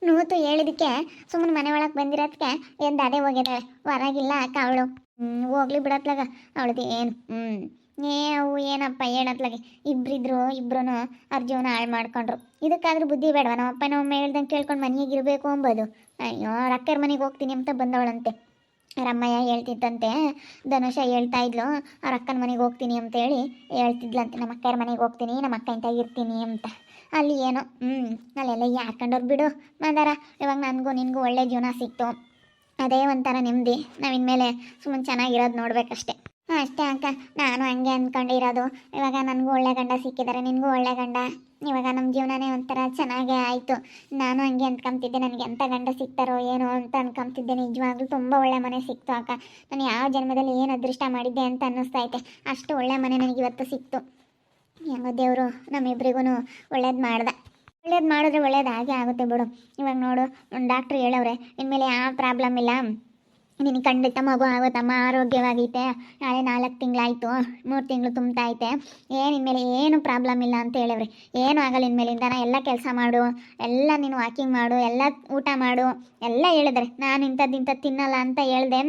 ನೂತು ಹೇಳಿದಕ್ಕೆ ಸುಮ್ಮನೆ ಮನೆ ಒಳಗೆ ಬಂದಿರೋದಕ್ಕೆ ಎಂದು ಅದೇ ಹೋಗಿದ್ದಾಳೆ. ಹೊರಗಿಲ್ಲ ಅಕ್ಕ ಅವಳು. ಹೋಗ್ಲಿ ಬಿಡತ್ಲಾಗ ಅವಳದು ಏನು. ಅವು ಏನಪ್ಪ ಹೇಳತ್ಲಾಗೆ ಇಬ್ಬರಿದ್ರು ಅವ್ರ ಜೀವನ ಹಾಳು ಮಾಡ್ಕೊಂಡ್ರು. ಇದಕ್ಕಾದ್ರೂ ಬುದ್ಧಿ ಬೇಡವಾ? ನಮ್ಮ ಅಪ್ಪ ನಮ್ಮ ಹೇಳ್ದಂಗೆ ಕೇಳ್ಕೊಂಡು ಮನೆಗೆ ಇರಬೇಕು ಅಂಬೋದು. ಅಯ್ಯೋ ಅಕ್ಕರ ಮನೆಗೆ ಹೋಗ್ತೀನಿ ಅಂತ ಬಂದವಳಂತೆ. ರಮ್ಮಯ್ಯ ಹೇಳ್ತಿದ್ದಂತೆ, ಧನುಷ ಹೇಳ್ತಾ ಇದ್ಲು ಅವ್ರ ಅಕ್ಕನ ಮನೆಗೆ ಹೋಗ್ತೀನಿ ಅಂತ ಹೇಳಿ ಹೇಳ್ತಿದ್ಲಂತೆ. ನಮ್ಮ ಅಕ್ಕರ ಮನೆಗೆ ಹೋಗ್ತೀನಿ, ನಮ್ಮ ಅಕ್ಕ ಇಂತ ಇರ್ತೀನಿ ಅಂತ. ಅಲ್ಲಿ ಏನೋ ಅಲ್ಲೆಲ್ಲ ಯಾಕಂಡವ್ರು ಬಿಡು ಮಂದಾರ. ಇವಾಗ ನನಗೂ ನಿನಗೂ ಒಳ್ಳೆ ಜೀವನ ಸಿಕ್ತು, ಅದೇ ಒಂಥರ ನೆಮ್ಮದಿ. ನಾವಿನ್ಮೇಲೆ ಸುಮ್ಮನೆ ಚೆನ್ನಾಗಿರೋದು ನೋಡ್ಬೇಕಷ್ಟೆ. ಅಷ್ಟೇ ಅಕ್ಕ, ನಾನು ಹಂಗೆ ಅಂದ್ಕೊಂಡಿರೋದು. ಇವಾಗ ನನಗೂ ಒಳ್ಳೆ ಗಂಡ ಸಿಕ್ಕಿದ್ದಾರೆ, ನಿನಗೂ ಒಳ್ಳೆ ಗಂಡ. ಇವಾಗ ನಮ್ಮ ಜೀವನನೇ ಒಂಥರ ಚೆನ್ನಾಗೇ ಆಯಿತು. ನಾನು ಹಂಗೆ ಅಂದ್ಕೊಂತಿದ್ದೆ, ನನಗೆ ಎಂಥ ಗಂಡ ಸಿಗ್ತಾರೋ ಏನೋ ಅಂತ ಅಂದ್ಕೊಂತಿದ್ದೆ. ನಿಜವಾಗ್ಲೂ ತುಂಬ ಒಳ್ಳೆ ಮನೆ ಸಿಕ್ತು ಅಕ್ಕ. ನಾನು ಯಾವ ಜನ್ಮದಲ್ಲಿ ಏನು ಅದೃಷ್ಟ ಮಾಡಿದ್ದೆ ಅಂತ ಅನ್ನಿಸ್ತೈತೆ. ಅಷ್ಟು ಒಳ್ಳೆ ಮನೆ ನನಗಿವತ್ತು ಸಿಕ್ತು. ಹೆಂಗೋ ದೇವರು ನಮ್ಮಿಬ್ರಿಗೂ ಒಳ್ಳೇದು ಮಾಡಿದೆ. ಒಳ್ಳೇದು ಮಾಡಿದ್ರೆ ಒಳ್ಳೇದು ಹಾಗೆ ಆಗುತ್ತೆ ಬಿಡು. ಇವಾಗ ನೋಡು, ಡಾಕ್ಟ್ರು ಹೇಳವ್ರೆ ಇನ್ಮೇಲೆ ಯಾವ ಪ್ರಾಬ್ಲಮ್ ಇಲ್ಲ, ನಿನಗೆ ಖಂಡಿತ ಮಗು ಆಗುತ್ತಮ್ಮ, ಆರೋಗ್ಯವಾಗೈತೆ. ನಾಳೆ 4 ತಿಂಗಳಾಯಿತು, 3 ತಿಂಗಳು ತುಂಬ್ತಾ ಐತೆ. ಇನ್ಮೇಲೆ ಏನು ಪ್ರಾಬ್ಲಮ್ ಇಲ್ಲ ಅಂತ ಹೇಳಿವ್ರಿ. ಏನೂ ಆಗಲ್ಲ ಇನ್ಮೇಲಿಂದ. ಎಲ್ಲ ಕೆಲಸ ಮಾಡು, ಎಲ್ಲ ನೀನು ವಾಕಿಂಗ್ ಮಾಡು, ಎಲ್ಲ ಊಟ ಮಾಡು ಎಲ್ಲ ಹೇಳಿದ್ರೆ. ನಾನು ಇಂಥದ್ದು ತಿನ್ನಲ್ಲ ಅಂತ ಹೇಳ್ದೆ.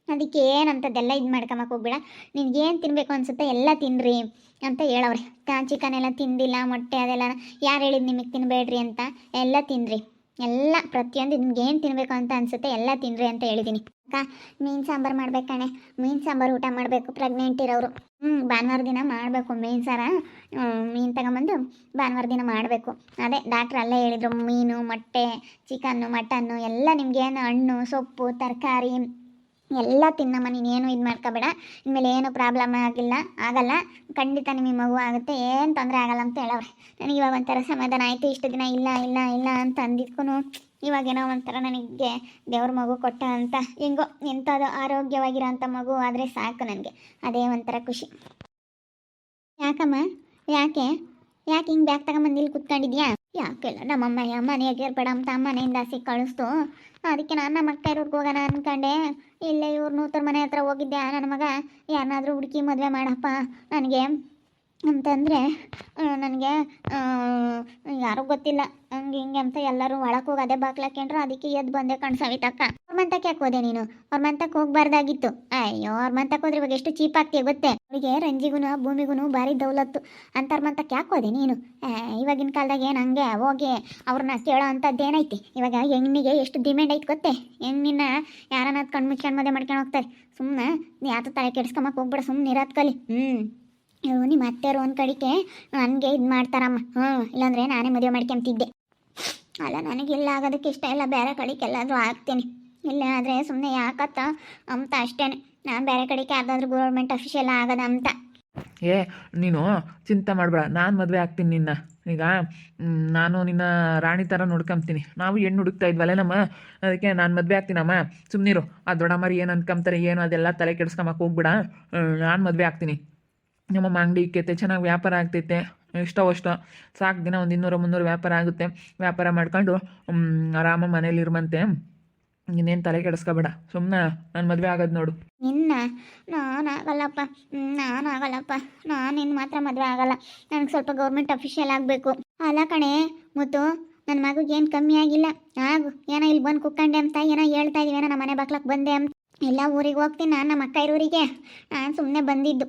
ಅದಕ್ಕೆ ಏನಂಥದ್ದೆಲ್ಲ ಇದು ಮಾಡ್ಕೊಂಬಕ್ಕೆ ಹೋಗ್ಬೇಡ, ನಿನಗೇನು ತಿನ್ನಬೇಕು ಅನಿಸುತ್ತೆ ಎಲ್ಲ ತಿನ್ನಿರಿ ಅಂತ ಹೇಳವ್ರೆ. ಚಿಕನ್ ಎಲ್ಲ ತಿಂದಿಲ್ಲ, ಮೊಟ್ಟೆ ಅದೆಲ್ಲ ಯಾರು ಹೇಳಿದ್ದು ನಿಮಗೆ ತಿನ್ನಬೇಡ್ರಿ ಅಂತ? ಎಲ್ಲ ತಿನ್ನಿರಿ, ಎಲ್ಲ ಪ್ರತಿಯೊಂದು ನಿಮ್ಗೇನು ತಿನ್ನಬೇಕು ಅಂತ ಅನಿಸುತ್ತೆ ಎಲ್ಲ ತಿನ್ನಿರಿ ಅಂತ ಹೇಳಿದ್ದೀನಿ. ಅಕ್ಕ ಮೀನು ಸಾಂಬಾರು ಮಾಡ್ಬೇಕಣೆ, ಮೀನು ಸಾಂಬಾರು ಊಟ ಮಾಡಬೇಕು ಪ್ರೆಗ್ನೆಂಟ್ ಇರೋರು. ಭಾನುವಾರ ದಿನ ಮಾಡಬೇಕು ಮೀನು ಸಾರ. ಮೀನು ತಗೊಂಬಂದು ಭಾನುವಾರ ದಿನ ಮಾಡಬೇಕು. ಅದೇ ಡಾಕ್ಟ್ರ್ ಅಲ್ಲೇ ಹೇಳಿದರು, ಮೀನು ಮೊಟ್ಟೆ ಚಿಕನ್ನು ಮಟನ್ನು ಎಲ್ಲ ನಿಮಗೇನು ಹಣ್ಣು ಸೊಪ್ಪು ತರಕಾರಿ ಎಲ್ಲ ತಿನ್ನಮ್ಮ, ನೀನೇನು ಇದು ಮಾಡ್ಕೋಬೇಡ. ಇನ್ಮೇಲೆ ಏನು ಪ್ರಾಬ್ಲಮ್ ಆಗಲ್ಲ, ಖಂಡಿತ ನಿಮಗೆ ಮಗು ಆಗುತ್ತೆ, ಏನು ತೊಂದರೆ ಆಗಲ್ಲ ಅಂತ ಹೇಳವ್ರೆ. ನನಗೆ ಇವಾಗ ಒಂಥರ ಸಮಾಧಾನ ಆಯಿತು. ಇಷ್ಟು ದಿನ ಇಲ್ಲ ಇಲ್ಲ ಇಲ್ಲ ಅಂತ ಅಂದಿದ್ಕೂ ಇವಾಗೇನೋ ಒಂಥರ ನನಗೆ ದೇವ್ರ ಮಗು ಕೊಟ್ಟ ಅಂತ, ಹೆಂಗೋ ಎಂಥದ್ದು ಆರೋಗ್ಯವಾಗಿರೋ ಅಂಥ ಮಗು ಆದರೆ ಸಾಕು ನನಗೆ. ಅದೇ ಒಂಥರ ಖುಷಿ. ಯಾಕಮ್ಮ, ಯಾಕೆ ಹಿಂಗೆ ಬ್ಯಾಗ್ ತಗೊಂಬಂದು ಇಲ್ಲಿ ಕೂತ್ಕೊಂಡಿದ್ಯಾ? ಯಾಕೆಲ್ಲ ನಮ್ಮಮ್ಮ ಮನೆಗೆ ಇರ್ಬೇಡ ಅಂತ ಮನೆಯಿಂದ ಕಳಿಸ್ತು. ಅದಕ್ಕೆ ನಾನು ನಮ್ಮ ಅಕ್ಕ ಇರೋರ್ಗೆ ಹೋಗೋಣ ಅಂದ್ಕೊಂಡೆ. ಇಲ್ಲೇ ಇವ್ರು ನೂತರ ಮನೆ ಹತ್ರ ಹೋಗಿದ್ದೆ. ನನ್ನ ಮಗ ಯಾರನ್ನಾದ್ರೂ ಹುಡುಕಿ ಮದುವೆ ಮಾಡಪ್ಪ ನನಗೆ ಅಂತಂದರೆ, ನನಗೆ ಯಾರೂ ಗೊತ್ತಿಲ್ಲ ಹಂಗೆ ಹಿಂಗೆ ಅಂತ ಎಲ್ಲರೂ ಒಳಗೆ ಹೋಗಿ ಅದೇ ಬಾಕ್ಲಾಕೊಂಡ್ರು. ಅದಕ್ಕೆ ಎದ್ದು ಬಂದೆ ಕಣ್ಸವಿತಕ್ಕ. ಅವ್ರ ಮಂತಕ್ಕೆ ಯಾಕೆ ಹೋದೆ ನೀನು? ಅವ್ರ ಮಂತಕ್ಕೆ ಹೋಗ್ಬಾರ್ದಾಗಿತ್ತು. ಅಯ್ಯೋ ಅವ್ರ ಮಂತಕ್ಕೆ ಹೋದ್ರೆ ಇವಾಗ ಎಷ್ಟು ಚೀಪ್ ಆಗ್ತೀಯ ಗೊತ್ತೇ? ಅವರಿಗೆ ರಂಜಿಗೂ ಭೂಮಿಗೂ ಭಾರಿ ದೌಲತ್ತು. ಅಂಥವ್ರ ಮಂತಕ್ಕೆ ಯಾಕೆ ಹೋದೆ ನೀನು? ಇವಾಗಿನ ಕಾಲದಾಗ ಏನು ಹಂಗೆ ಹೋಗಿ ಅವ್ರನ್ನ ಕೇಳೋ ಅಂಥದ್ದು ಏನೈತಿ? ಇವಾಗ ಹೆಣ್ಣಿಗೆ ಎಷ್ಟು ಡಿಮ್ಯಾಂಡ್ ಐತೆ ಗೊತ್ತೇ? ಹೆಣ್ಣಿನ ಯಾರನ್ನ ಕಣ್ಣು ಮುಚ್ಕೊಂಡು ಮದುವೆ ಮಾಡ್ಕೊಂಡು ಹೋಗ್ತಾರೆ. ಸುಮ್ಮನೆ ಯಾತ ತಲೆ ಕೆಡಿಸ್ಕೊಂಬಕ್ಕೆ ಹೋಗ್ಬೇಡ, ಸುಮ್ಮನೆ ಇರೋದು ಕಲಿ. ನಿಮ್ಮ ಅತ್ತೆಯರು ಒಂದು ಕಡೆಗೆ ನನಗೆ ಇದು ಮಾಡ್ತಾರಮ್ಮ. ಇಲ್ಲಾಂದರೆ ನಾನೇ ಮದುವೆ ಮಾಡ್ಕೊಂತಿದ್ದೆ. ಅಲ್ಲ ನನಗಿಲ್ಲ ಆಗೋದಕ್ಕೆ ಇಷ್ಟ ಇಲ್ಲ, ಬೇರೆ ಕಡೆಗೆ ಎಲ್ಲಾದರೂ ಆಗ್ತೀನಿ. ಇಲ್ಲ ಆದರೆ ಸುಮ್ಮನೆ ಯಾಕತ್ತ ಅಂತ ಅಷ್ಟೇ. ನಾನು ಬೇರೆ ಕಡೆಗೆ ಯಾವುದಾದ್ರೂ ಗೌರ್ಮೆಂಟ್ ಅಫಿಷಿಯಲ್ ಆಗೋದ ಅಂತ. ನೀನು ಚಿಂತೆ ಮಾಡಬೇಡ, ನಾನು ಮದುವೆ ಆಗ್ತೀನಿ ನಿನ್ನ. ಈಗ ನಾನು ನಿನ್ನ ರಾಣಿ ಥರ ನೋಡ್ಕೊಂತೀನಿ. ನಾವು ಹೆಣ್ಣು ಹುಡುಕ್ತಾ ಇದ್ವಲ್ಲ ನಮ್ಮ, ಅದಕ್ಕೆ ನಾನು ಮದುವೆ ಆಗ್ತೀನಮ್ಮ. ಸುಮ್ಮನಿರು. ಆ ದೊಡ್ಡಮ್ಮರಿ ಏನು ಅನ್ಕೊಂತಾರೆ ಏನು ಅದೆಲ್ಲ ತಲೆ ಕೆಡಿಸ್ಕೊಂಬಕ್ಕೆ ಹೋಗ್ಬಿಡ. ನಾನು ಮದುವೆ ಆಗ್ತೀನಿ. ನಮ್ಮಮ್ಮ ಅಂಗಡಿ ಇಕ್ಕೈತೆ, ಚೆನ್ನಾಗಿ ವ್ಯಾಪಾರ ಆಗ್ತೈತೆ. ಇಷ್ಟವಷ್ಟು ಸಾಕು, ದಿನ ಒಂದು 200-300 ವ್ಯಾಪಾರ ಆಗುತ್ತೆ. ವ್ಯಾಪಾರ ಮಾಡ್ಕೊಂಡು ಆರಾಮ ಮನೇಲಿರುವಂತೆ. ಇನ್ನೇನು ತಲೆ ಕೆಡಿಸ್ಕೊಬೇಡ, ಸುಮ್ಮನೆ ನಾನು ಮದುವೆ ಆಗೋದು ನೋಡು. ನಾನಾಗಲ್ಲಪ್ಪ, ನಾನು ನಿನ್ನ ಮಾತ್ರ ಮದುವೆ ಆಗಲ್ಲ. ನನಗೆ ಸ್ವಲ್ಪ ಗೌರ್ಮೆಂಟ್ ಅಫಿಷಿಯಲ್ ಆಗಬೇಕು. ಅಲ್ಲ ಕಣೆ ಮುತ್ತು, ನನ್ನ ಮಗುಗೆ ಏನು ಕಮ್ಮಿ ಆಗಿಲ್ಲ. ಏನೋ ಇಲ್ಲಿ ಬಂದು ಕುಕ್ಕಂಡೆ ಅಂತ ಏನೋ ಹೇಳ್ತಾ ಇದೀವೇನೋ, ನಮ್ಮ ಮನೆ ಬಾಕ್ಲಕ್ಕೆ ಬಂದೆ ಅಂತ. ಎಲ್ಲ ಊರಿಗೆ ಹೋಗ್ತೀನಿ ನಾನು, ನಮ್ಮ ಅಕ್ಕ ಇರೋರಿಗೆ. ನಾನು ಸುಮ್ಮನೆ ಬಂದಿದ್ದು.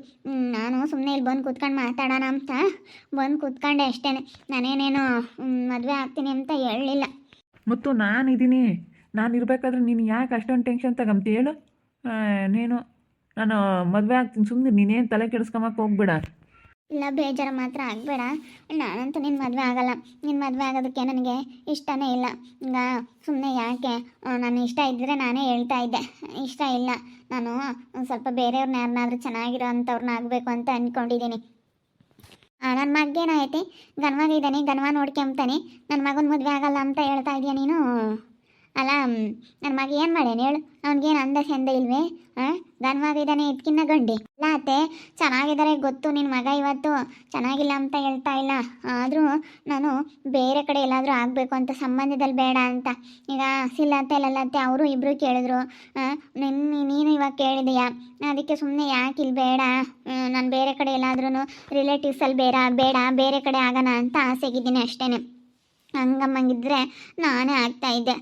ನಾನು ಸುಮ್ಮನೆ ಇಲ್ಲಿ ಬಂದು ಕೂತ್ಕೊಂಡು ಮಾತಾಡೋಣ ಅಂತ ಬಂದು ಕೂತ್ಕೊಂಡೆ ಅಷ್ಟೇ. ನಾನೇನೇನು ಮದುವೆ ಆಗ್ತೀನಿ ಅಂತ ಹೇಳಲಿಲ್ಲ. ಮತ್ತು ನಾನಿದ್ದೀನಿ, ನಾನು ಇರಬೇಕಾದ್ರೆ ನೀನು ಯಾಕೆ ಅಷ್ಟೊಂದು ಟೆನ್ಷನ್ ತಗೊಂತ ಹೇಳು? ನಾನು ಮದುವೆ ಆಗ್ತೀನಿ, ಸುಮ್ಮನೆ ನೀನೇನು ತಲೆ ಕೆಡಿಸ್ಕೊಂಬಕ್ಕೆ ಹೋಗ್ಬೇಡ. ಇಲ್ಲ ಬೇಜಾರು ಮಾತ್ರ ಆಗಬೇಡ. ನಾನಂತೂ ನಿನ್ನ ಮದುವೆ ಆಗಲ್ಲ. ನಿನ್ನ ಮದುವೆ ಆಗೋದಕ್ಕೆ ನನಗೆ ಇಷ್ಟನೇ ಇಲ್ಲ. ಈಗ ಸುಮ್ಮನೆ ಯಾಕೆ, ನಾನು ಇಷ್ಟ ಇದ್ದರೆ ನಾನೇ ಹೇಳ್ತಾ ಇದ್ದೆ. ಇಷ್ಟ ಇಲ್ಲ, ನಾನು ಒಂದು ಸ್ವಲ್ಪ ಬೇರೆಯವ್ರನ್ನ ಯಾರನ್ನಾದ್ರೂ ಚೆನ್ನಾಗಿರೋ ಅಂಥವ್ರನ್ನ ಆಗಬೇಕು ಅಂತ ಅಂದ್ಕೊಂಡಿದ್ದೀನಿ. ನನ್ನ ಮಗೇನಾಯ್ತು, ಗನ್ವಾಗಿದ್ದಾನೆ, ಗನ್ವ ನೋಡ್ಕೊಂತಾನೆ. ನನ್ನ ಮಗನ ಮದುವೆ ಆಗಲ್ಲ ಅಂತ ಹೇಳ್ತಾ ಇದೆಯಾ ನೀನು? ಅಲ್ಲ ನನ್ನ ಮಗ ಏನು ಮಾಡೇನು ಹೇಳು? ಅವ್ನಿಗೇನು ಅಂದ ಚಂದ ಇಲ್ವೇ? ಗನ್ವಾಗಿದ್ದಾನೆ ಇದಕ್ಕಿನ್ನ ಗಂಡಿ ಇಲ್ಲ ಅತ್ತೆ. ಚೆನ್ನಾಗಿದ್ದಾರೆ ಗೊತ್ತು, ನಿನ್ನ ಮಗ ಇವತ್ತು ಚೆನ್ನಾಗಿಲ್ಲ ಅಂತ ಹೇಳ್ತಾ ಇಲ್ಲ. ಆದರೂ ನಾನು ಬೇರೆ ಕಡೆ ಎಲ್ಲಾದರೂ ಆಗಬೇಕು ಅಂತ, ಸಂಬಂಧದಲ್ಲಿ ಬೇಡ ಅಂತ. ಈಗ ಸಿಲ್ಲತ್ತೆ ಲಲ್ಲತ್ತೆ ಅವರು ಇಬ್ಬರು ಕೇಳಿದ್ರು. ನೀನು ಇವಾಗ ಕೇಳಿದೆಯಾ? ಅದಕ್ಕೆ ಸುಮ್ಮನೆ ಯಾಕೆ ಇಲ್ಲಿ ಬೇಡ, ನಾನು ಬೇರೆ ಕಡೆ ಎಲ್ಲಾದ್ರೂ ರಿಲೇಟಿವ್ಸಲ್ಲಿ ಬೇಡ ಬೇರೆ ಕಡೆ ಆಗೋಣ ಅಂತ ಆಸೆಗಿದ್ದೀನಿ ಅಷ್ಟೇ. ಹಂಗಮ್ಮಂಗಿದ್ರೆ ನಾನೇ ಆಗ್ತಾ ಇದ್ದೆ.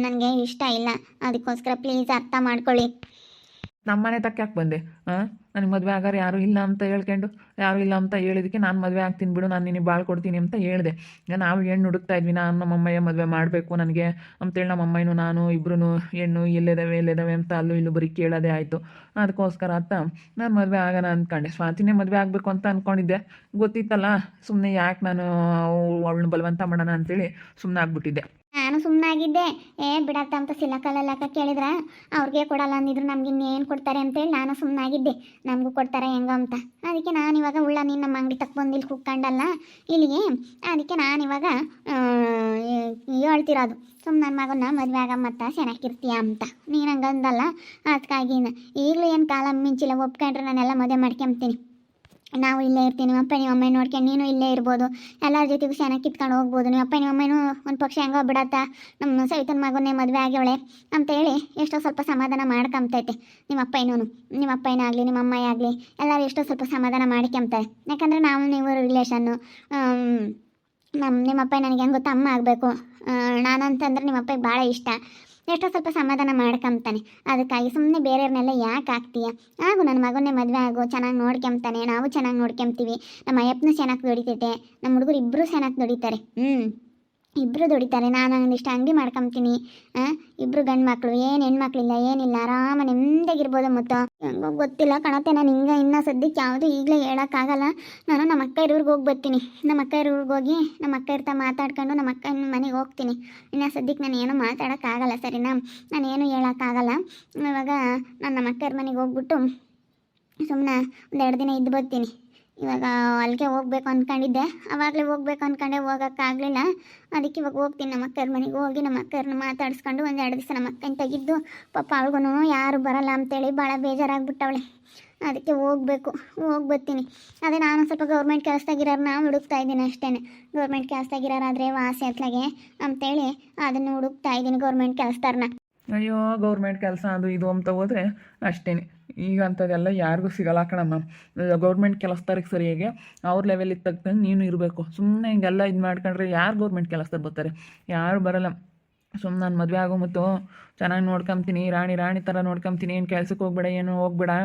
ನನಗೆ ಇಷ್ಟ ಇಲ್ಲ, ಅದಕ್ಕೋಸ್ಕರ ಪ್ಲೀಸ್ ಅರ್ಥ ಮಾಡ್ಕೊಳ್ಳಿ. ನಮ್ಮನೆ ತಕ್ಕ ಯಾಕೆ ಬಂದೆ? ನನಗೆ ಮದುವೆ ಆಗಾರೆ ಯಾರೂ ಇಲ್ಲ ಅಂತ ಹೇಳ್ಕೊಂಡು, ಯಾರೂ ಇಲ್ಲ ಅಂತ ಹೇಳಿದಕ್ಕೆ ನಾನು ಮದುವೆ ಆಗ್ತೀನಿ ಬಿಡು, ನಾನು ನಿನಗೆ ಬಾಳ್ ಕೊಡ್ತೀನಿ ಅಂತ ಹೇಳಿದೆ. ಈಗ ನಾವು ಹೆಣ್ಣು ಹುಡುಕ್ತಾ ಇದ್ವಿ, ನಾನು ನಮ್ಮಮ್ಮಯ್ಯ ಮದುವೆ ಮಾಡಬೇಕು ನನಗೆ ಅಂತೇಳಿ ನಮ್ಮಮ್ಮಯ್ಯನು ನಾನು ಇಬ್ಬರೂ ಹೆಣ್ಣು ಎಲ್ಲಿದ್ದಾವೆ ಅಂತ ಅಲ್ಲೂ ಇಲ್ಲೂ ಬರೀ ಕೇಳೋದೇ ಆಯಿತು. ಅದಕ್ಕೋಸ್ಕರ ಅಂತ ನಾನು ಮದುವೆ ಆಗೋಣ ಅಂದ್ಕೊಂಡೆ. ಸ್ವಾತಿನೇ ಮದುವೆ ಆಗಬೇಕು ಅಂತ ಅಂದ್ಕೊಂಡಿದ್ದೆ. ಗೊತ್ತಿತ್ತಲ್ಲ, ಸುಮ್ಮನೆ ಯಾಕೆ ನಾನು ಅವಳನ್ನ ಬಲವಂತ ಮಾಡೋಣ ಅಂತೇಳಿ ಸುಮ್ಮನೆ ಆಗ್ಬಿಟ್ಟಿದ್ದೆ. ನಾನು ಸುಮ್ಮನಾಗಿದ್ದೆ. ಬಿಡತ್ತ ಅಂತ ಸಿಲಕಲ್ಲೆಲ್ಲ ಕೇಳಿದ್ರ ಅವ್ರಿಗೆ ಕೊಡಲ್ಲ ಅಂದಿದ್ರು, ನಮ್ಗೆ ಇನ್ನೇನು ಕೊಡ್ತಾರೆ ಅಂತೇಳಿ ನಾನು ಸುಮ್ಮನಾಗಿದ್ದೆ. ನಮಗೂ ಕೊಡ್ತಾರೆ ಹೆಂಗೋ ಅಂತ. ಅದಕ್ಕೆ ನಾನು ಇವಾಗ ಉಳ್ಳ ನೀನು ನಮ್ಮ ಅಂಗಡಿ ತಕ್ಕ ಬಂದು ಇಲ್ಲಿ ಕುಕ್ಕಂಡಲ್ಲ ಇಲ್ಲಿಗೆ, ಅದಕ್ಕೆ ನಾನು ಇವಾಗ ಹೇಳ್ತಿರೋದು, ಸುಮ್ಮನೆ ನನ್ನ ಮಗನ ಮದುವೆ ಆಗಮ್ಮತ್ತ ಚೆನ್ನಾಗಿರ್ತೀಯ ಅಂತ. ನೀನು ಹಂಗಂದಲ್ಲ, ಅದಕ್ಕಾಗಿ ಈಗಲೂ ಏನು ಕಾಲ ಮಿಂಚಿಲ್ಲ, ಒಪ್ಕೊಂಡ್ರೆ ನಾನೆಲ್ಲ ಮದುವೆ ಮಾಡ್ಕೊಂತೀನಿ. ನಾವು ಇಲ್ಲೇ ಇರ್ತೀನಿ, ನಿಮ್ಮ ಅಪ್ಪ ನಿಮ್ಮ ಅಮ್ಮ ನೋಡ್ಕೊಂಡು ನೀನು ಇಲ್ಲೇ ಇರ್ಬೋದು, ಎಲ್ಲರ ಜೊತೆಗೂ ಚೆನ್ನಾಗಿ ಕಿತ್ಕೊಂಡು ಹೋಗ್ಬೋದು. ನಿಮ್ಮ ಅಪ್ಪ ನಿಮ್ಮ ಅಮ್ಮನೂ ಒಂದು ಪಕ್ಷ ಹೆಂಗೋ ಬಿಡತ್ತಾ, ನಮ್ಮ ಸವಿತನ ಮಗನೇ ಮದುವೆ ಆಗ್ಯವಳೆ ಅಂತೇಳಿ ಎಷ್ಟೋ ಸ್ವಲ್ಪ ಸಮಾಧಾನ ಮಾಡ್ಕೊಂತೈತೆ. ನಿಮ್ಮ ಅಪ್ಪಯ್ಯನೂ ಆಗಲಿ ನಿಮ್ಮ ಅಮ್ಮಯ್ಯ ಆಗಲಿ ಎಲ್ಲರೂ ಎಷ್ಟೋ ಸ್ವಲ್ಪ ಸಮಾಧಾನ ಮಾಡ್ಕೊಂತಾರೆ. ಯಾಕಂದರೆ ನಾವು ನೀವು ರಿಲೇಷನ್ನು. ನಿಮ್ಮ ಅಪ್ಪ ನನಗೆ ಹೆಂಗೆ ಗೊತ್ತಾ, ಅಮ್ಮ ಆಗಬೇಕು. ನಾನಂತಂದ್ರೆ ನಿಮ್ಮ ಅಪ್ಪಗೆ ಭಾಳ ಇಷ್ಟ. ಎಷ್ಟೋ ಸ್ವಲ್ಪ ಸಮಾಧಾನ ಮಾಡ್ಕೊಂತಾನೆ. ಅದಕ್ಕಾಗಿ ಸುಮ್ಮನೆ ಬೇರೆಯವ್ರನ್ನೆಲ್ಲ ಯಾಕೆ ಆಗ್ತೀಯ? ಆಗು, ನನ್ನ ಮಗನ್ನೇ ಮದುವೆ ಆಗು, ಚೆನ್ನಾಗಿ ನೋಡ್ಕೊಂತಾನೆ, ನಾವು ಚೆನ್ನಾಗಿ ನೋಡ್ಕೊಂತೀವಿ. ನಮ್ಮ ಅಯ್ಯಪ್ಪನೂ ಚೆನ್ನಾಗಿ ದುಡಿತೈತೆ, ನಮ್ಮ ಹುಡುಗರು ಇಬ್ಬರು ಚೆನ್ನಾಗಿ ದುಡಿತಾರೆ. ಇಬ್ಬರು ದುಡಿತಾರೆ. ನಾನು ಒಂದಿಷ್ಟು ಅಂಗಡಿ ಮಾಡ್ಕೊಂತೀನಿ. ಇಬ್ಬರು ಗಂಡು ಮಕ್ಕಳು, ಏನು ಹೆಣ್ಮಕ್ಳಿಲ್ಲ ಏನಿಲ್ಲ, ಆರಾಮ ನೆಮ್ಮದಿಯಾಗಿರ್ಬೋದು. ಮತ್ತು ಹೆಂಗೋ ಗೊತ್ತಿಲ್ಲ ಕಣತೆ, ನಾನು ಹಿಂಗೆ ಇನ್ನೂ ಸದ್ಯಕ್ಕೆ ಯಾವುದು ಈಗಲೇ ಹೇಳೋಕ್ಕಾಗಲ್ಲ. ನಾನು ನಮ್ಮ ಅಕ್ಕ ಇರೋರ್ಗೆ ಹೋಗಿ ಬರ್ತೀನಿ. ನಮ್ಮ ಅಕ್ಕ ಇರೋರ್ಗೆ ಹೋಗಿ ನಮ್ಮ ಅಕ್ಕ ಇರ್ತಾ ಮಾತಾಡ್ಕೊಂಡು ನಮ್ಮ ಅಕ್ಕನ ಮನೆಗೆ ಹೋಗ್ತೀನಿ. ಇನ್ನು ಸದ್ಯಕ್ಕೆ ನಾನು ಏನೂ ಮಾತಾಡೋಕ್ಕಾಗಲ್ಲ, ಸರಿನಾ? ನಾನೇನು ಹೇಳೋಕ್ಕಾಗಲ್ಲ. ಇವಾಗ ನಾನು ನಮ್ಮ ಅಕ್ಕರ ಮನೆಗೆ ಹೋಗ್ಬಿಟ್ಟು ಸುಮ್ಮನೆ ಒಂದೆರಡು ದಿನ ಇದ್ದು ಬರ್ತೀನಿ. ಇವಾಗ ಅಲ್ಲಿಗೆ ಹೋಗ್ಬೇಕು ಅಂದ್ಕೊಂಡಿದ್ದೆ, ಆವಾಗಲೇ ಹೋಗ್ಬೇಕು ಅಂದ್ಕೊಂಡೆ, ಹೋಗೋಕ್ಕಾಗಲಿಲ್ಲ. ಅದಕ್ಕೆ ಇವಾಗ ಹೋಗ್ತೀನಿ ನಮ್ಮ ಅಕ್ಕರ ಮನೆಗೆ ಹೋಗಿ ನಮ್ಮ ಅಕ್ಕರನ್ನ ಮಾತಾಡಿಸ್ಕೊಂಡು ಒಂದೆರಡು ದಿವಸ ನಮ್ಮ ಅಕ್ಕನ ತೆಗಿದ್ದು. ಪಾಪ ಅವಳಿಗೂ ಯಾರು ಬರಲ್ಲ ಅಂತೇಳಿ ಭಾಳ ಬೇಜಾರಾಗ್ಬಿಟ್ಟವಳೆ. ಅದಕ್ಕೆ ಹೋಗಿ ಬರ್ತೀನಿ. ಅದೇ ನಾನು ಸ್ವಲ್ಪ ಗೌರ್ಮೆಂಟ್ ಕೆಲಸದಾಗಿರೋರನ್ನ ಹುಡುಕ್ತಾ ಇದ್ದೀನಿ ಅಷ್ಟೇ. ಗೌರ್ಮೆಂಟ್ ಕೆಲಸದಾಗಿರೋರಾದರೆ ವಾಸಿ ಅತ್ಲಾಗೆ ಅಂತೇಳಿ ಅದನ್ನು ಹುಡುಕ್ತಾ ಇದ್ದೀನಿ, ಗೌರ್ಮೆಂಟ್ ಕೆಲಸದಾರನ್ನ. ಅಯ್ಯೋ, ಗೌರ್ಮೆಂಟ್ ಕೆಲಸ ಅದು ಇದು ಅಂತ ಹೋದರೆ ಅಷ್ಟೇ. ಈಗ ಅಂಥದ್ದೆಲ್ಲ ಯಾರಿಗೂ ಸಿಗಲ್ಲ ಕಣಮ್ಮ. ಗೌರ್ಮೆಂಟ್ ಕೆಲಸದವ್ರಿಗೆ ಸರಿಯಾಗಿ ಅವ್ರ ಲೆವೆಲಿಗೆ ತಕ್ಕಂಗೆ ನೀನು ಇರಬೇಕು. ಸುಮ್ಮನೆ ಹಿಂಗೆಲ್ಲ ಇದು ಮಾಡ್ಕೊಂಡ್ರೆ ಯಾರು ಗೌರ್ಮೆಂಟ್ ಕೆಲಸದವ್ರು ಬರ್ತಾರೆ? ಯಾರು ಬರಲ್ಲ. ಸುಮ್ಮನೆ ನಾನು ಮದುವೆ ಆಗೋ ಮತ್ತು ಚೆನ್ನಾಗಿ ನೋಡ್ಕೊಂತೀನಿ, ರಾಣಿ ಥರ ನೋಡ್ಕೊಂತೀನಿ, ಏನು ಕೆಲ್ಸಕ್ಕೆ ಹೋಗ್ಬೇಡ, ಏನು ಹೋಗ್ಬೇಡ.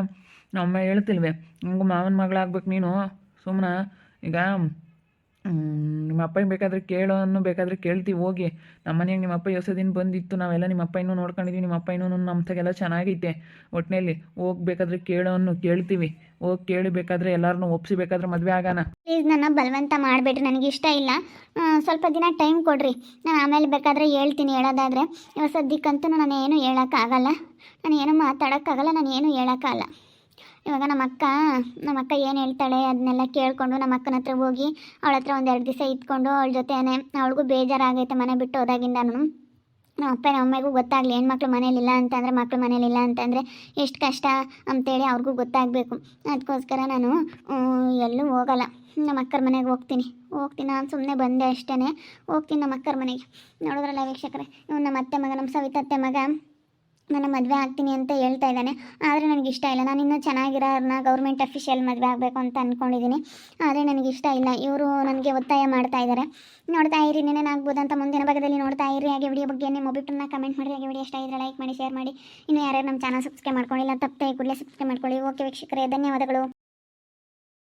ನಮ್ಮಮ್ಮ ಹೇಳ್ತಿಲ್ವೇ, ಹಂಗೆ ಮಾವನ ಮಗಳಾಗ್ಬೇಕು ನೀನು. ಸುಮ್ಮನೆ ಈಗ ನಿಮ್ಮ ಅಪ್ಪಗೆ ಬೇಕಾದರೆ ಬೇಕಾದರೆ ಕೇಳ್ತೀವಿ ಹೋಗಿ. ನಮ್ಮ ಮನೆಯಾಗ ನಿಮ್ಮ ಅಪ್ಪ ದಿನ ಬಂದಿತ್ತು, ನಾವೆಲ್ಲ ನಿಮ್ಮ ಅಪ್ಪ ಇನ್ನೂ ನೋಡ್ಕೊಂಡಿದ್ವಿ. ನಿಮ್ಮ ಅಪ್ಪ ಇನ್ನೂ ನಮ್ಮತೆಗೆಲ್ಲ ಚೆನ್ನಾಗೈತೆ. ಒಟ್ಟಿನಲ್ಲಿ ಹೋಗ್ಬೇಕಾದ್ರೆ ಕೇಳ್ತೀವಿ. ಹೋಗಿ ಕೇಳಿ ಬೇಕಾದರೆ ಎಲ್ಲರನ್ನೂ ಒಪ್ಪಿಸಿ ಬೇಕಾದ್ರೆ ಮದುವೆ ಆಗೋಣ. ಪ್ಲೀಸ್ ನನ್ನ ಬಲವಂತ ಮಾಡಿಬಿಟ್ರಿ, ನನಗೆ ಇಷ್ಟ ಇಲ್ಲ. ಸ್ವಲ್ಪ ದಿನ ಟೈಮ್ ಕೊಡ್ರಿ, ನಾನು ಆಮೇಲೆ ಬೇಕಾದರೆ ಹೇಳ್ತೀನಿ. ಹೇಳೋದಾದರೆ ಇವಾಗ ಸದ್ಯಕ್ಕಂತೂ ನಾನು ಏನು ಹೇಳೋಕ್ಕಾಗಲ್ಲ, ನಾನು ಏನು ಮಾತಾಡೋಕ್ಕಾಗಲ್ಲ, ನಾನು ಏನು ಹೇಳೋಕ್ಕಾಗಲ್ಲ. ಇವಾಗ ನಮ್ಮ ಅಕ್ಕ ಏನು ಹೇಳ್ತಾಳೆ ಅದನ್ನೆಲ್ಲ ಕೇಳಿಕೊಂಡು ನಮ್ಮ ಅಕ್ಕನ ಹತ್ರ ಹೋಗಿ ಅವಳ ಹತ್ರ ಒಂದೆರಡು ದಿವಸ ಇದ್ಕೊಂಡು ಅವಳ ಜೊತೆನೇ, ಅವಳಿಗೂ ಬೇಜಾರಾಗೈತೆ ಮನೆ ಬಿಟ್ಟು ಹೋದಾಗಿಂದನೂ. ನಮ್ಮ ಅಪ್ಪ ನಮ್ಮ ಅಮ್ಮೆಗೂ ಗೊತ್ತಾಗಲಿ, ಹೆಣ್ಮಕ್ಳು ಮನೇಲಿಲ್ಲ ಅಂತಂದರೆ, ಮಕ್ಕಳು ಮನೇಲಿಲ್ಲ ಅಂತಂದರೆ ಎಷ್ಟು ಕಷ್ಟ ಅಂತೇಳಿ ಅವ್ರಿಗೂ ಗೊತ್ತಾಗಬೇಕು. ಅದಕ್ಕೋಸ್ಕರ ನಾನು ಎಲ್ಲೂ ಹೋಗಲ್ಲ, ನಮ್ಮ ಅಕ್ಕರ ಮನೆಗೆ ಹೋಗ್ತೀನಿ. ನಾನು ಸುಮ್ಮನೆ ಬಂದೆ ಅಷ್ಟೇ, ಹೋಗ್ತೀನಿ ನಮ್ಮ ಅಕ್ಕರ ಮನೆಗೆ. ನೋಡಿದ್ರಲ್ಲ ವೀಕ್ಷಕರೇ, ನಮ್ಮ ಅತ್ತೆ ಮಗ, ನಮ್ಮ ಸವಿತತ್ತೆ ಮಗ ನನ್ನ ಮದುವೆ ಆಗ್ತೀನಿ ಅಂತ ಹೇಳ್ತಾ ಇದ್ದಾನೆ. ಆದರೆ ನನಗಿಷ್ಟ ಇಲ್ಲ. ನಾನು ಇನ್ನೂ ಚೆನ್ನಾಗಿರೋರನ್ನ ಗೌರ್ಮೆಂಟ್ ಅಫಿಷಿಯಲ್ ಮದುವೆ ಆಗಬೇಕು ಅಂತ ಅಂದ್ಕೊಂಡಿದ್ದೀನಿ. ಆದರೆ ನನಗಿಷ್ಟ ಇಲ್ಲ. ಇವರು ನನಗೆ ಒತ್ತಾಯ ಮಾಡ್ತಾ ಇದ್ದಾರೆ. ನೋಡ್ತಾ ಇರಿ, ನೆನೇನಾಗ್ಬೋದಂತ ಮುಂದಿನ ಭಾಗದಲ್ಲಿ ನೋಡ್ತಾ ಇರಿ. ಹಾಗೆ ವಿಡಿಯೋ ಬಗ್ಗೆ ನಿಮ್ಮ ಒಬ್ಬಿಟ್ಟನ್ನ ಕಮೆಂಟ್ ಮಾಡಿ. ಹಾಗೆ ವಿಡಿಯೋ ಇಷ್ಟ ಇದ್ದರೆ ಲೈಕ್ ಮಾಡಿ, ಶೇರ್ ಮಾಡಿ. ಇನ್ನು ಯಾರ್ಯಾರು ನಮ್ಮ ಚಾನಲ್ ಸಬ್ಸ್ಕ್ರೈಬ್ ಮಾಡ್ಕೊಂಡಿಲ್ಲ ತಪ್ಪದೆ ಕೂಡಲೇ ಸಬ್ಸ್ಕ್ರೈಬ್ ಮಾಡ್ಕೊಳ್ಳಿ. ಓಕೆ ವೀಕ್ಷಕರೇ, ಧನ್ಯವಾದಗಳು.